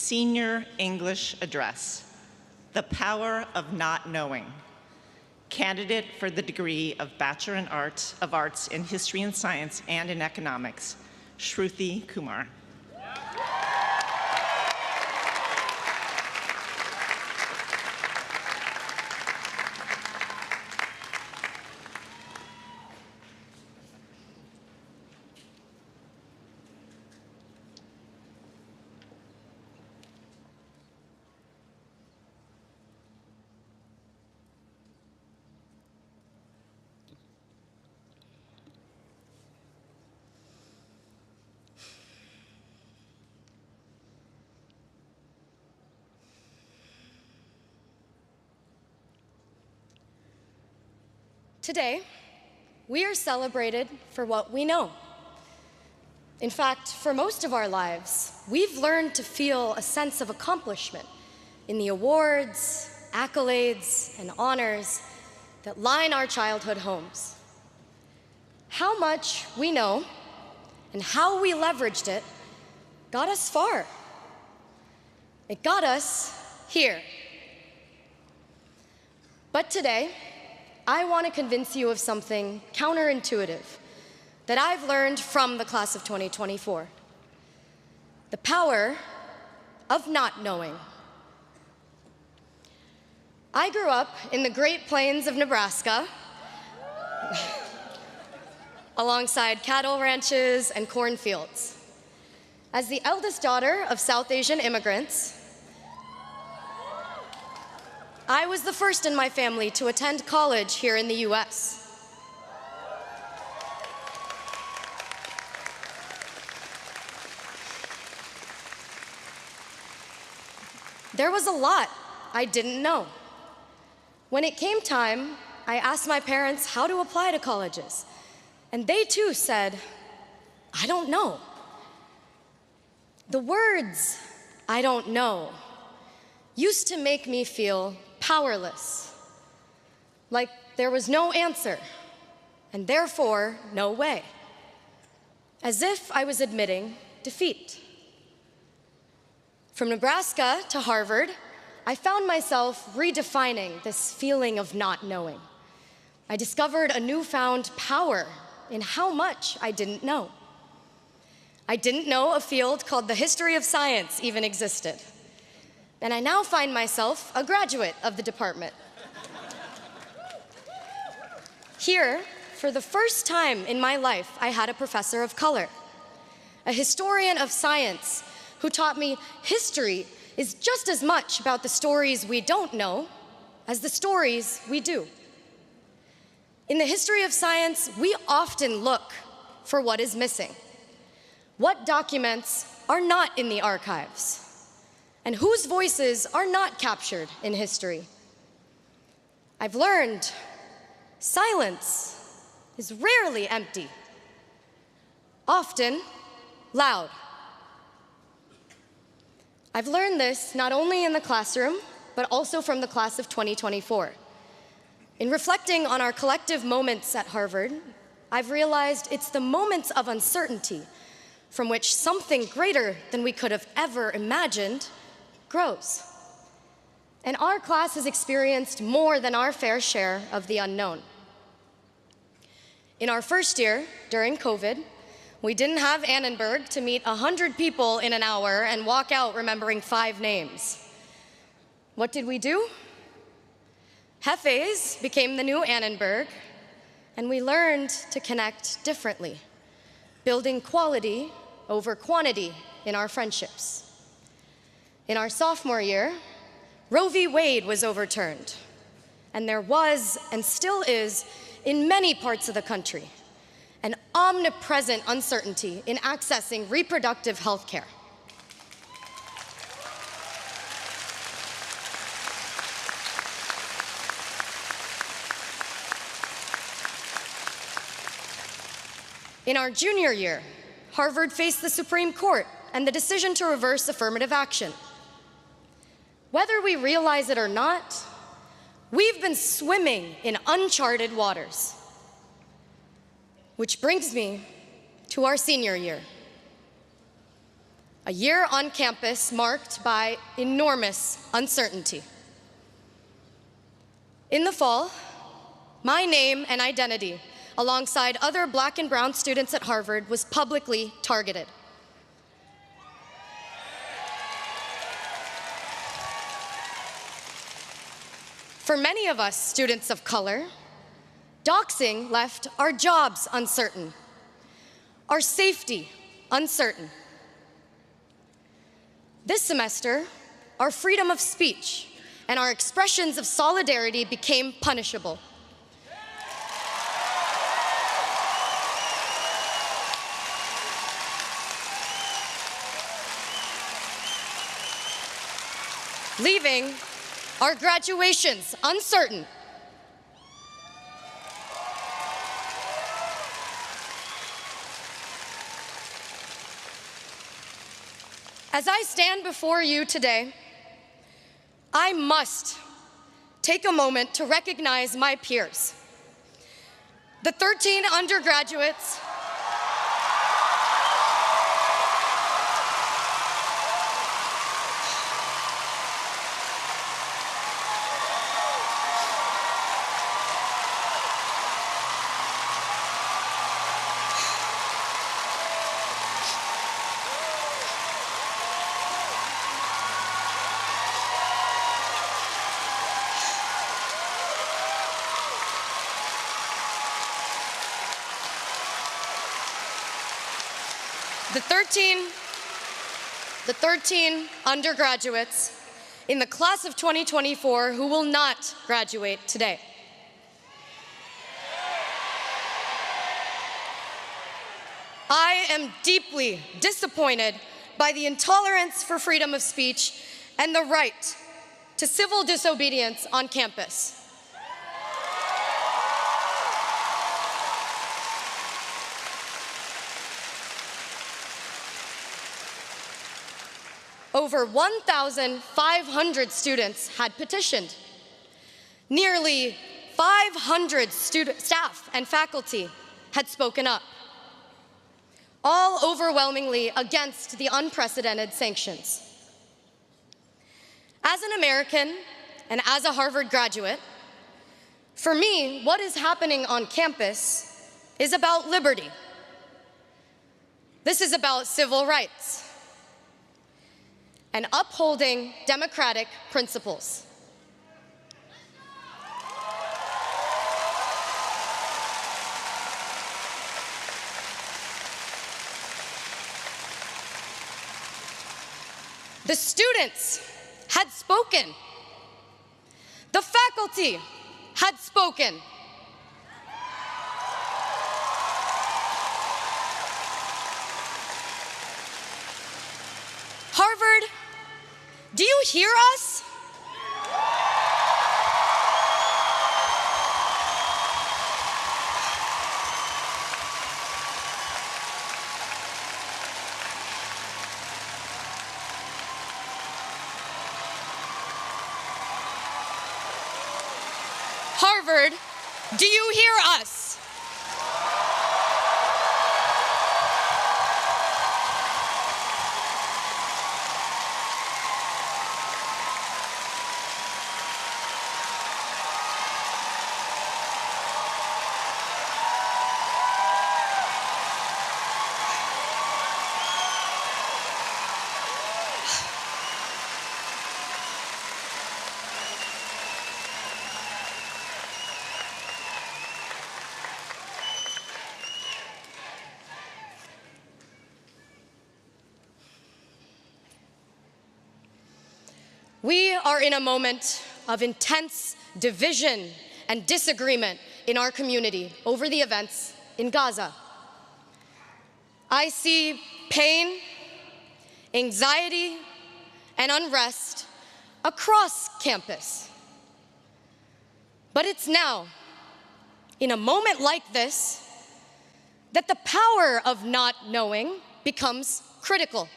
Senior English Address, The Power of Not Knowing. Candidate for the degree of Bachelor of Arts in History and Science and in Economics, Shruti Kumar. Today, we are celebrated for what we know. In fact, for most of our lives, we've learned to feel a sense of accomplishment in the awards, accolades, and honors that line our childhood homes. How much we know and how we leveraged it got us far. It got us here. But today, I want to convince you of something counterintuitive that I've learned from the class of 2024. The power of not knowing. I grew up in the Great Plains of Nebraska, alongside cattle ranches and cornfields. As the eldest daughter of South Asian immigrants, I was the first in my family to attend college here in the US. There was a lot I didn't know. When it came time, I asked my parents how to apply to colleges, and they too said, I don't know. The words, I don't know, used to make me feel powerless, like there was no answer, and therefore no way, as if I was admitting defeat. From Nebraska to Harvard, I found myself redefining this feeling of not knowing. I discovered a newfound power in how much I didn't know. I didn't know a field called the history of science even existed. And I now find myself a graduate of the department. Here, for the first time in my life, I had a professor of color, a historian of science who taught me history is just as much about the stories we don't know as the stories we do. In the history of science, we often look for what is missing, what documents are not in the archives, and whose voices are not captured in history. I've learned silence is rarely empty, often loud. I've learned this not only in the classroom, but also from the class of 2024. In reflecting on our collective moments at Harvard, I've realized it's the moments of uncertainty from which something greater than we could have ever imagined grows. And our class has experienced more than our fair share of the unknown. In our first year, during COVID, we didn't have Annenberg to meet 100 people in an hour and walk out remembering 5 names. What did we do? Hefes became the new Annenberg, and we learned to connect differently, building quality over quantity in our friendships. In our sophomore year, Roe v. Wade was overturned, and there was, and still is, in many parts of the country, an omnipresent uncertainty in accessing reproductive health care. In our junior year, Harvard faced the Supreme Court and the decision to reverse affirmative action. Whether we realize it or not, we've been swimming in uncharted waters. Which brings me to our senior year. a year on campus marked by enormous uncertainty. In the fall, my name and identity, alongside other Black and brown students at Harvard, was publicly targeted. For many of us students of color, doxing left our jobs uncertain, our safety uncertain. This semester, our freedom of speech and our expressions of solidarity became punishable. Leaving our graduations uncertain. As I stand before you today, I must take a moment to recognize my peers, the 13 undergraduates the 13 undergraduates in the class of 2024 who will not graduate today. I am deeply disappointed by the intolerance for freedom of speech and the right to civil disobedience on campus. Over 1,500 students had petitioned. Nearly 500 staff and faculty had spoken up, all overwhelmingly against the unprecedented sanctions. As an American and as a Harvard graduate, for me, what is happening on campus is about liberty. This is about civil rights and upholding democratic principles. The students had spoken. The faculty had spoken. Harvard, do you hear us? Harvard, do you hear us? We are in a moment of intense division and disagreement in our community over the events in Gaza. I see pain, anxiety, and unrest across campus. But it's now, in a moment like this, that the power of not knowing becomes critical.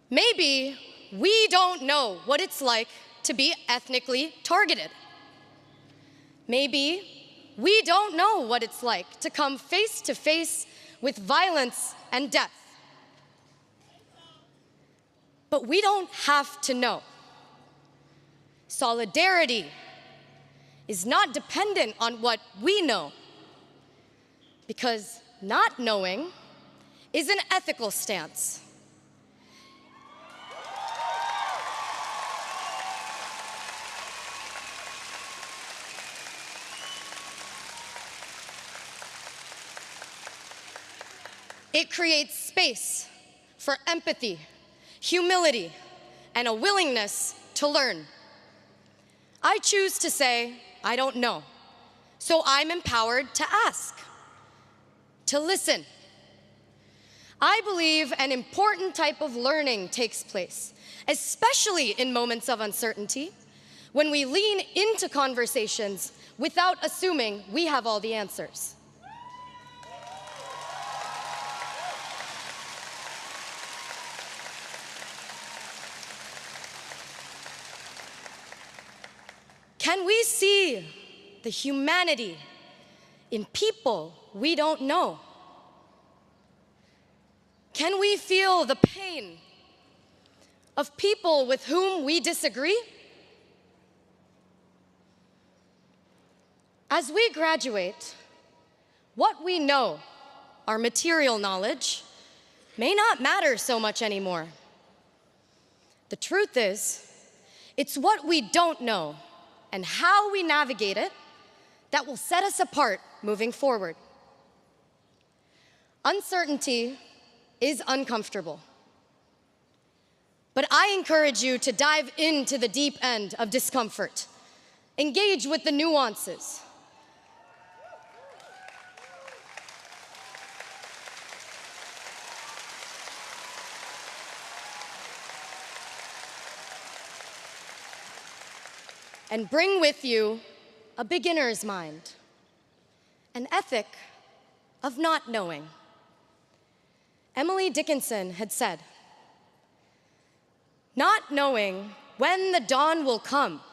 Maybe we don't know what it's like to be ethnically targeted. Maybe we don't know what it's like to come face to face with violence and death. but we don't have to know. Solidarity is not dependent on what we know, because not knowing is an ethical stance. It creates space for empathy, humility, and a willingness to learn. I choose to say, I don't know, so I'm empowered to ask, to listen. I believe an important type of learning takes place, especially in moments of uncertainty, when we lean into conversations without assuming we have all the answers. Can we see the humanity in people we don't know? Can we feel the pain of people with whom we disagree? As we graduate, what we know, our material knowledge, may not matter so much anymore. The truth is, it's what we don't know and how we navigate it that will set us apart moving forward. Uncertainty is uncomfortable, but I encourage you to dive into the deep end of discomfort. Engage with the nuances. And bring with you a beginner's mind, an ethic of not knowing. Emily Dickinson had said, "Not knowing when the dawn will come,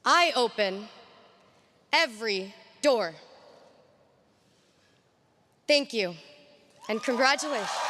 I open every door." Thank you, and congratulations.